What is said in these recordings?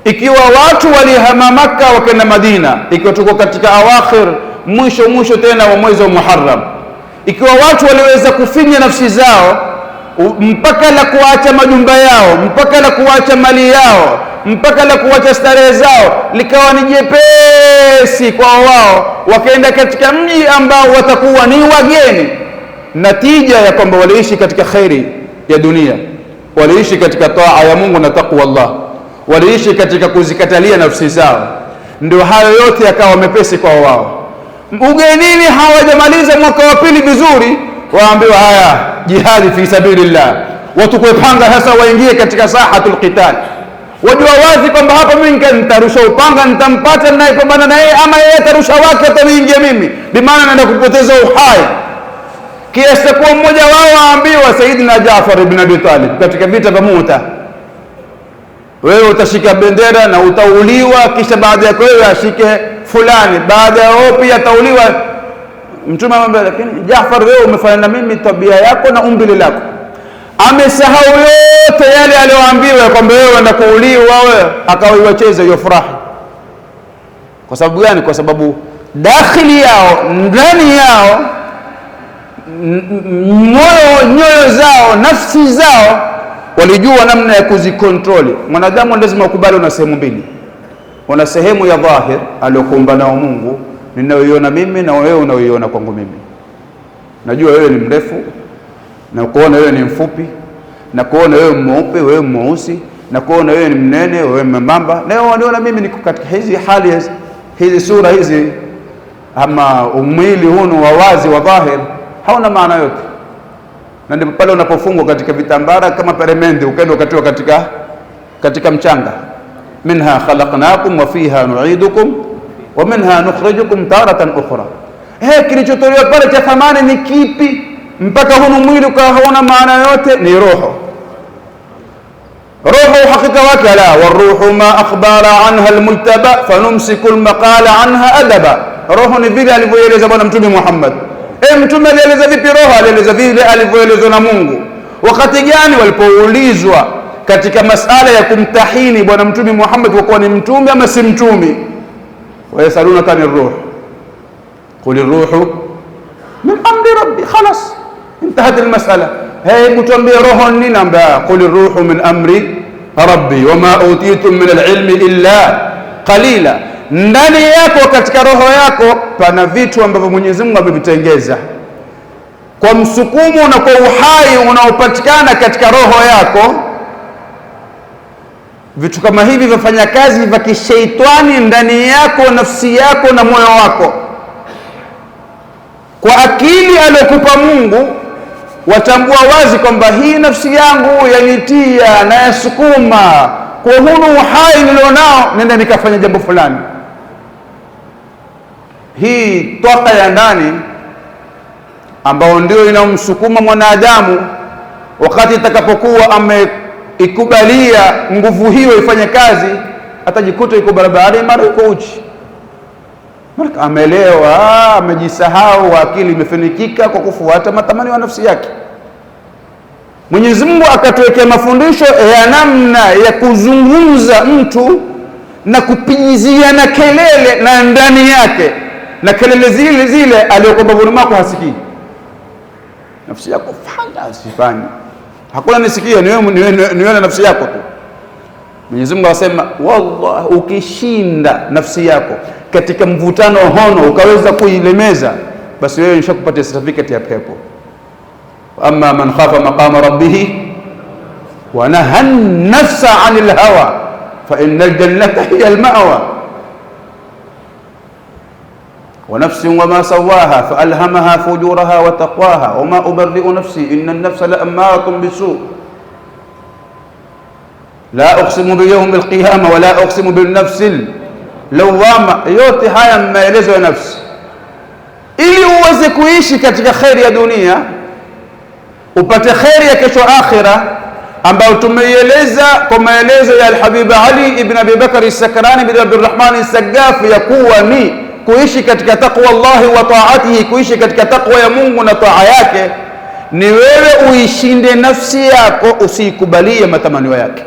Ikiwa watu walihama Makka wakaenda Madina, ikiwa tuko katika awakhir mwisho tena wa mwezi wa Muharram, ikiwa watu waliweza kufinya nafsi zao mpaka la kuacha majumba yao, mpaka la kuacha mali yao, mpaka la kuacha starehe zao likawa ni jepesi kwa wao, wakaenda katika mji ambao watakuwa ni wageni, natija ya kwamba waliishi katika khairi ya dunia, waliishi katika taa ya Mungu na taqwa Allah, waliishi katika kuzikatalia nafsi zao, ndio hayo yote yakawa mepesi kwa wao. Ugenini hawajamaliza mwaka wa pili vizuri, waambiwa haya, jihadi fi sabilillah, watu kuepanga sasa waingie katika sahatul qital. Wajua wazi kwamba hapa mimi nitarusha upanga nitampata naye pambana na yeye, ama yeye atarusha wake ataniingia mimi, bi maana naenda kupoteza uhai. Kiasi kwa mmoja wao waambiwa Saidina Jaafar ibn Abi Talib katika vita vya Mu'ta, wewe utashika bendera na utauliwa, kisha baada ya wewe ashike fulani, baada ya wao pia atauliwa. Mtume amwambia, lakini Jaafar, wewe umefanya na mimi tabia yako na umbile lako. Amesahau yote yale aliyoambiwa kwamba wewe unaenda kuuliwa, wewe akawaiwacheza hiyo furaha. Kwa sababu gani? Kwa sababu dakhili yao, ndani yao, nyoyo zao, nafsi zao walijua namna ya kuzikontroli. Mwanadamu lazima ukubali una sehemu mbili. Una sehemu ya dhahir aliyokuumba nao Mungu, ninayoiona mimi na wewe unayoiona kwangu mimi. Najua wewe ni mrefu na kuona wewe ni mfupi, na kuona wewe mweupe, wewe mweusi, na kuona wewe ni mnene, wewe mwembamba. Na wewe unaona mimi niko katika hizi hali hizi sura hizi, ama umwili hunu wa wazi wa dhahir hauna maana yote. Na ndipo pale unapofungwa katika vitambara kama peremende, ukaenda ukatiwa katika mchanga. Minha khalaqnakum wa fiha nu'idukum wa minha nukhrijukum taratan ukhra. Kilichotolewa pale cha thamani ni kipi mpaka hunu mwili ukawa hauna maana yote? Ni roho. Roho hakika wake la waruhu ma akhbara anha almujtaba fanumsiku almaqala anha adaba. Roho ni vile alivyoeleza Bwana Mtume Muhammad. Mtume alieleza vipi roho? Alieleza vile alivyoelezwa na Mungu. Wakati gani? Walipoulizwa katika masala ya kumtahini Bwana Mtume Muhammad kwa kuwa ni mtume ama si mtume. Wayasalunaka ani ruh qul ruhu min amri rabbi, khalas intahat almas'ala. Hebu tuambie roho ni nini? Amba qul ruhu min amri rabbi wama utitum min alilmi illa qalila. Ndani yako, katika roho yako pana vitu ambavyo Mwenyezi Mungu amevitengeza kwa msukumo na kwa uhai unaopatikana katika roho yako. Vitu kama hivi vifanya kazi vya kishaitani ndani yako, nafsi yako na moyo wako. Kwa akili aliyokupa Mungu watambua wazi kwamba hii nafsi yangu yanitia na yasukuma kwa hunu uhai nilionao, nenda nikafanya jambo fulani. Hii toka ya ndani ambao ndio inamsukuma mwanadamu, wakati itakapokuwa ameikubalia nguvu hiyo ifanye kazi, atajikuta iko barabarani, mara iko uchi, mara amelewa, amejisahau, akili imefinikika kwa kufuata matamanio ya nafsi yake. Mwenyezi Mungu akatuwekea mafundisho ya namna ya kuzungumza mtu na kupigiziana kelele na ndani yake, na kelele zile aliyokuwa bavuni mwako hasikii. Nafsi yako fanya asifanye, hakuna nisikia, niwe nafsi yako tu. Mwenyezi Mungu asema wallahi, ukishinda nafsi yako katika mvutano hono ukaweza kuilemeza, basi wewe nishakupatia certificate ya pepo. Amma man khafa maqama rabbih wa naha an-nafsa 'anil hawa fa innal jannata hiya al-ma'wa wa nafsin wama sawaha fa alhamaha fujuraha wa taqwaha wa ma ubarri'u nafsi inna an-nafsa la ammaratun bisu' la uqsimu bi yawmil qiyamah wa la uqsimu bin nafsil lawwama. Yote haya maelezo ya nafsi, ili uweze kuishi katika khairi ya dunia, upate khairi ya kesho akhira, ambayo tumeieleza kwa maelezo ya Al-Habib Ali ibn Abi Bakr as-Sakrani bin Abdurrahman as-Sagaf, ya kuwa ni kuishi katika taqwa Allah wa taatihi, kuishi katika taqwa ya Mungu na taa yake, ni wewe uishinde nafsi yako, usikubalie matamanio yake.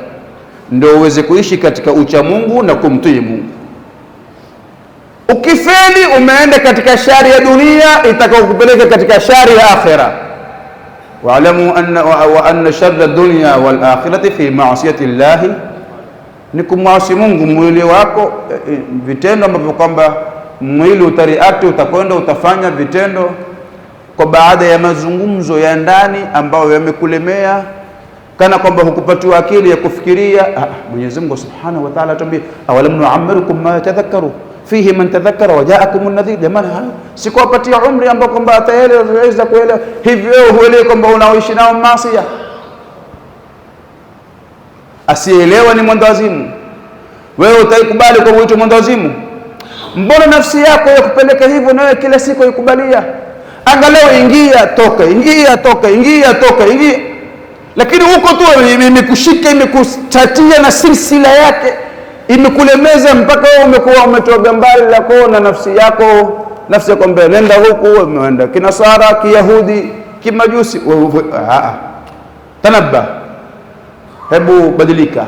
ndio uweze kuishi katika ucha Mungu na kumtii Mungu. Ukifeli umeenda katika shari ya dunia itakayokupeleka katika shari ya akhira. Wa'lamu anna sharra dunya wal akhirati fi ma'siyati llahi, ni kumwasi Mungu. Mwili wako, vitendo ambavyo kwamba mwili utariati, utakwenda utafanya vitendo kwa baada ya mazungumzo ya ndani ambayo yamekulemea, kana kwamba hukupatiwa akili ya kufikiria. Mwenyezi Mungu Subhanahu wa Ta'ala atuambia, awalam nu'ammirukum ma tadhakkaru fihi man tadhakkara wa ja'akumun nadhir. Jamani, sikuwapatia umri ambao kwamba ataweza kuelewa. Hivyo huelewi kwamba unaoishi nao maasiya? Asielewa ni mwendawazimu. Wewe utaikubali kwa kuitwa mwendawazimu? Mbona nafsi yako yakupeleka hivyo, na wewe kila siku ikubalia? Angalau ingia toka, ingia toka, ingia toka, ingia. Lakini huko tu imekushika, imekustatia na silsila yake, imekulemeza mpaka wewe umekuwa umetoa gambari lako na nafsi yako. Nafsi yako mbele, nenda huku, umeenda kinasara, kiyahudi, kimajusi. Tanabba, hebu badilika.